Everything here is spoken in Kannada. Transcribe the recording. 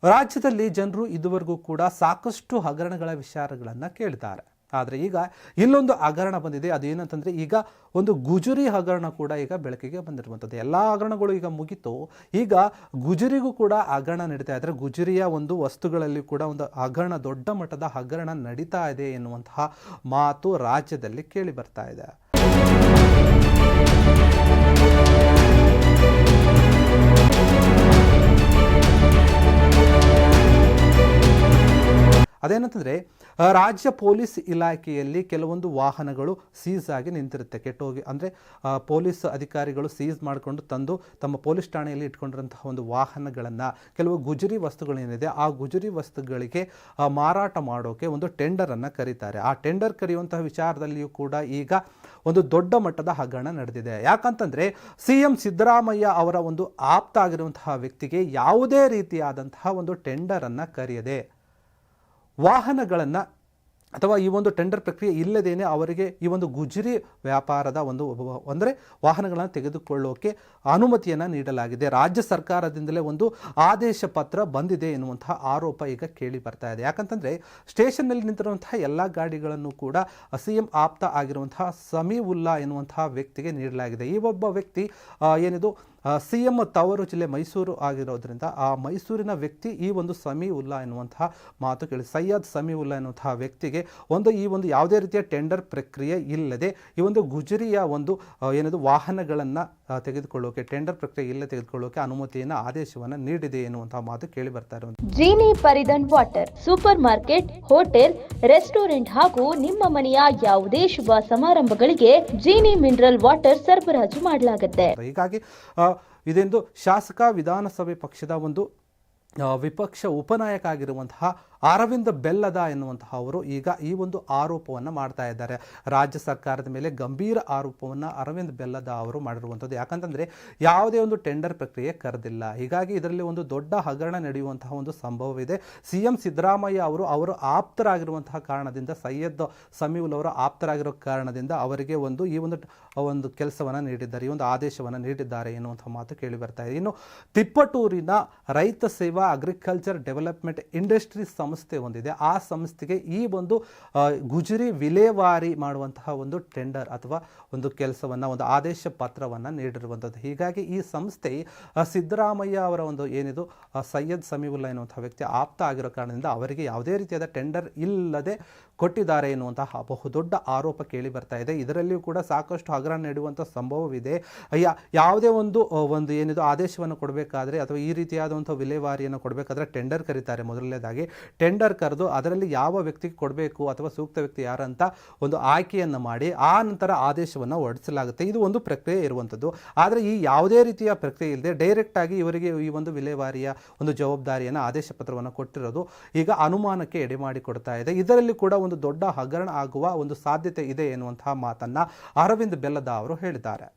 ರಾಜ್ಯದಲ್ಲಿ ಜನರು ಇದುವರೆಗೂ ಕೂಡ ಸಾಕಷ್ಟು ಹಗರಣಗಳ ವಿಚಾರಗಳನ್ನು ಕೇಳಿದ್ದಾರೆ. ಆದರೆ ಈಗ ಇಲ್ಲೊಂದು ಹಗರಣ ಬಂದಿದೆ. ಅದೇನಂತಂದರೆ ಈಗ ಒಂದು ಗುಜರಿ ಹಗರಣ ಕೂಡ ಈಗ ಬೆಳಕಿಗೆ ಬಂದಿರುವಂಥದ್ದು. ಎಲ್ಲ ಹಗರಣಗಳು ಈಗ ಮುಗಿತು, ಈಗ ಗುಜರಿಗೂ ಕೂಡ ಹಗರಣ ನಡೀತಾ ಇದ್ದಾರೆ. ಗುಜರಿಯ ಒಂದು ವಸ್ತುಗಳಲ್ಲಿ ಕೂಡ ಒಂದು ಹಗರಣ, ದೊಡ್ಡ ಮಟ್ಟದ ಹಗರಣ ನಡೀತಾ ಇದೆ ಎನ್ನುವಂತಹ ಮಾತು ರಾಜ್ಯದಲ್ಲಿ ಕೇಳಿ ಬರ್ತಾ ಇದೆ. ಅದೇನಂತಂದರೆ ರಾಜ್ಯ ಪೊಲೀಸ್ ಇಲಾಖೆಯಲ್ಲಿ ಕೆಲವೊಂದು ವಾಹನಗಳು ಸೀಸ್ ಆಗಿ ನಿಂತಿರುತ್ತೆ, ಕೆಟ್ಟೋಗಿ. ಅಂದರೆ ಪೊಲೀಸ್ ಅಧಿಕಾರಿಗಳು ಸೀಸ್ ಮಾಡಿಕೊಂಡು ತಂದು ತಮ್ಮ ಪೊಲೀಸ್ ಠಾಣೆಯಲ್ಲಿ ಇಟ್ಕೊಂಡಿರುವಂತಹ ಒಂದು ವಾಹನಗಳನ್ನು, ಕೆಲವು ಗುಜರಿ ವಸ್ತುಗಳೇನಿದೆ ಆ ಗುಜರಿ ವಸ್ತುಗಳಿಗೆ ಮಾರಾಟ ಮಾಡೋಕ್ಕೆ ಒಂದು ಟೆಂಡರನ್ನು ಕರೀತಾರೆ. ಆ ಟೆಂಡರ್ ಕರೆಯುವಂತಹ ವಿಚಾರದಲ್ಲಿಯೂ ಕೂಡ ಈಗ ಒಂದು ದೊಡ್ಡ ಮಟ್ಟದ ಹಗರಣ ನಡೆದಿದೆ. ಯಾಕಂತಂದರೆ CM ಸಿದ್ದರಾಮಯ್ಯ ಅವರ ಒಂದು ಆಪ್ತ ಆಗಿರುವಂತಹ ವ್ಯಕ್ತಿಗೆ ಯಾವುದೇ ರೀತಿಯಾದಂತಹ ಒಂದು ಟೆಂಡರನ್ನು ಕರೆಯದೆ ವಾಹನಗಳನ್ನು ಅಥವಾ ಈ ಒಂದು ಟೆಂಡರ್ ಪ್ರಕ್ರಿಯೆ ಇಲ್ಲದೇನೆ ಅವರಿಗೆ ಈ ಒಂದು ಗುಜರಿ ವ್ಯಾಪಾರದ ಅಂದರೆ ವಾಹನಗಳನ್ನು ತೆಗೆದುಕೊಳ್ಳೋಕೆ ಅನುಮತಿಯನ್ನು ನೀಡಲಾಗಿದೆ. ರಾಜ್ಯ ಸರ್ಕಾರದಿಂದಲೇ ಒಂದು ಆದೇಶ ಪತ್ರ ಬಂದಿದೆ ಎನ್ನುವಂತಹ ಆರೋಪ ಈಗ ಕೇಳಿ ಬರ್ತಾ ಇದೆ. ಯಾಕಂತಂದರೆ ಸ್ಟೇಷನ್ನಲ್ಲಿ ನಿಂತಿರುವಂತಹ ಎಲ್ಲ ಗಾಡಿಗಳನ್ನು ಕೂಡ CM ಆಪ್ತ ಆಗಿರುವಂತಹ ಸಮೀವುಲ್ಲಾ ಎನ್ನುವಂತಹ ವ್ಯಕ್ತಿಗೆ ನೀಡಲಾಗಿದೆ. ಈ ಒಬ್ಬ ವ್ಯಕ್ತಿ ಏನಿದು CM ತವರು ಜಿಲ್ಲೆ ಮೈಸೂರು ಆಗಿರೋದ್ರಿಂದ ಆ ಮೈಸೂರಿನ ವ್ಯಕ್ತಿ ಈ ಒಂದು ಸಮೀವುಲ್ಲಾ ಎನ್ನುವಂತಹ ಮಾತು ಕೇಳಿ, ಸೈಯದ್ ಸಮೀವುಲ್ಲಾ ಎನ್ನುವಂತಹ ವ್ಯಕ್ತಿಗೆ ಈ ಒಂದು ಯಾವುದೇ ರೀತಿಯ ಟೆಂಡರ್ ಪ್ರಕ್ರಿಯೆ ಇಲ್ಲದೆ ಈ ಒಂದು ಗುಜರಿಯ ಒಂದು ಏನಿದು ವಾಹನಗಳನ್ನು ತೆಗೆದುಕೊಳ್ಳೋಕೆ, ಟೆಂಡರ್ ಪ್ರಕ್ರಿಯೆ ಇಲ್ಲ ತೆಗೆದುಕೊಳ್ಳೋಕೆ ಅನುಮತಿಯನ್ನು, ಆದೇಶವನ್ನು ನೀಡಿದೆ ಎನ್ನುವಂತಹ ಮಾತು ಕೇಳಿ ಬರ್ತಾ ಇರುವಂತಹ ಜೀನಿ ಪರಿದನ್ water supermarket, hotel, restaurant ಹಾಗೂ ನಿಮ್ಮ ಮನೆಯ ಯಾವುದೇ ಶುಭ ಸಮಾರಂಭಗಳಿಗೆ ಜೀನಿ ಮಿನರಲ್ ವಾಟರ್ ಸರಬರಾಜು ಮಾಡಲಾಗುತ್ತೆ. ಹೀಗಾಗಿ ಇದೊಂದು ಶಾಸಕ ವಿಧಾನಸಭೆ ಪಕ್ಷದ ಒಂದು ವಿಪಕ್ಷ ಉಪನಾಯಕ ಆಗಿರುವಂತಹ ಅರವಿಂದ ಬೆಲ್ಲದ ಎನ್ನುವಂತಹ ಅವರು ಈಗ ಈ ಒಂದು ಆರೋಪವನ್ನು ಮಾಡ್ತಾ ಇದ್ದಾರೆ. ರಾಜ್ಯ ಸರ್ಕಾರದ ಮೇಲೆ ಗಂಭೀರ ಆರೋಪವನ್ನು ಅರವಿಂದ್ ಬೆಲ್ಲದ ಅವರು ಮಾಡಿರುವಂಥದ್ದು. ಯಾಕಂತಂದರೆ ಯಾವುದೇ ಒಂದು ಟೆಂಡರ್ ಪ್ರಕ್ರಿಯೆ ಕರೆದಿಲ್ಲ. ಹೀಗಾಗಿ ಇದರಲ್ಲಿ ಒಂದು ದೊಡ್ಡ ಹಗರಣ ನಡೆಯುವಂತಹ ಒಂದು ಸಂಭವವಿದೆ. CM ಸಿದ್ದರಾಮಯ್ಯ ಅವರು ಆಪ್ತರಾಗಿರುವಂತಹ ಕಾರಣದಿಂದ, ಸೈಯದ್ ಸಮೀವುಲ್ ಅವರ ಆಪ್ತರಾಗಿರೋ ಕಾರಣದಿಂದ ಅವರಿಗೆ ಈ ಒಂದು ಕೆಲಸವನ್ನು ನೀಡಿದ್ದಾರೆ, ಈ ಒಂದು ಆದೇಶವನ್ನು ನೀಡಿದ್ದಾರೆ ಎನ್ನುವಂತಹ ಮಾತು ಕೇಳಿ ಬರ್ತಾ ಇದೆ. ಇನ್ನು ತಿಪ್ಪಟೂರಿನ ರೈತ ಸೇವಾ ಅಗ್ರಿಕಲ್ಚರ್ ಡೆವಲಪ್ಮೆಂಟ್ ಇಂಡಸ್ಟ್ರಿ ಸಂಸ್ಥೆ ಒಂದಿದೆ. ಆ ಸಂಸ್ಥೆಗೆ ಈ ಒಂದು ಗುಜರಿ ವಿಲೇವಾರಿ ಮಾಡುವಂತಹ ಒಂದು ಟೆಂಡರ್ ಅಥವಾ ಒಂದು ಕೆಲಸವನ್ನು, ಒಂದು ಆದೇಶ ಪತ್ರವನ್ನು ನೀಡಿರುವಂಥದ್ದು. ಹೀಗಾಗಿ ಈ ಸಂಸ್ಥೆ ಸಿದ್ದರಾಮಯ್ಯ ಅವರ ಏನಿದು ಸೈಯದ್ ಸಮೀವುಲ್ಲಾ ಎನ್ನುವಂತಹ ವ್ಯಕ್ತಿ ಆಪ್ತ ಆಗಿರೋ ಕಾರಣದಿಂದ ಅವರಿಗೆ ಯಾವುದೇ ರೀತಿಯಾದ ಟೆಂಡರ್ ಇಲ್ಲದೆ ಕೊಟ್ಟಿದ್ದಾರೆ ಎನ್ನುವಂತಹ ಬಹುದೊಡ್ಡ ಆರೋಪ ಕೇಳಿ ಬರ್ತಾ ಇದೆ. ಇದರಲ್ಲಿಯೂ ಕೂಡ ಸಾಕಷ್ಟು ಹಗರಣ ನಡೆಯುವಂಥ ಸಂಭವವಿದೆ. ಯಾವುದೇ ಒಂದು ಏನಿದು ಆದೇಶವನ್ನು ಕೊಡಬೇಕಾದ್ರೆ ಅಥವಾ ಈ ರೀತಿಯಾದಂಥ ವಿಲೇವಾರಿಯನ್ನು ಕೊಡಬೇಕಾದ್ರೆ ಟೆಂಡರ್ ಕರೀತಾರೆ. ಮೊದಲನೇದಾಗಿ ಟೆಂಡರ್ ಕರೆದು ಅದರಲ್ಲಿ ಯಾವ ವ್ಯಕ್ತಿಗೆ ಕೊಡಬೇಕು ಅಥವಾ ಸೂಕ್ತ ವ್ಯಕ್ತಿ ಯಾರಂತ ಒಂದು ಆಯ್ಕೆಯನ್ನು ಮಾಡಿ ಆ ನಂತರ ಆದೇಶವನ್ನು ಹೊರಡಿಸಲಾಗುತ್ತೆ. ಇದು ಒಂದು ಪ್ರಕ್ರಿಯೆ ಇರುವಂಥದ್ದು. ಆದರೆ ಈ ಯಾವುದೇ ರೀತಿಯ ಪ್ರಕ್ರಿಯೆ ಇಲ್ಲದೆ ಡೈರೆಕ್ಟ್ ಆಗಿ ಇವರಿಗೆ ಈ ಒಂದು ವಿಲೇವಾರಿಯ ಒಂದು ಜವಾಬ್ದಾರಿಯನ್ನು, ಆದೇಶ ಪತ್ರವನ್ನು ಕೊಟ್ಟಿರೋದು ಈಗ ಅನುಮಾನಕ್ಕೆ ಎಡೆ ಮಾಡಿಕೊಡ್ತಾ ಇದೆ. ಇದರಲ್ಲಿ ಕೂಡ ಒಂದು ದೊಡ್ಡ ಹಗರಣ ಆಗುವ ಒಂದು ಸಾಧ್ಯತೆ ಇದೆ ಎನ್ನುವಂತಹ ಮಾತನ್ನ ಅರವಿಂದ್ ಬೆಲ್ಲದ ಅವರು ಹೇಳಿದ್ದಾರೆ.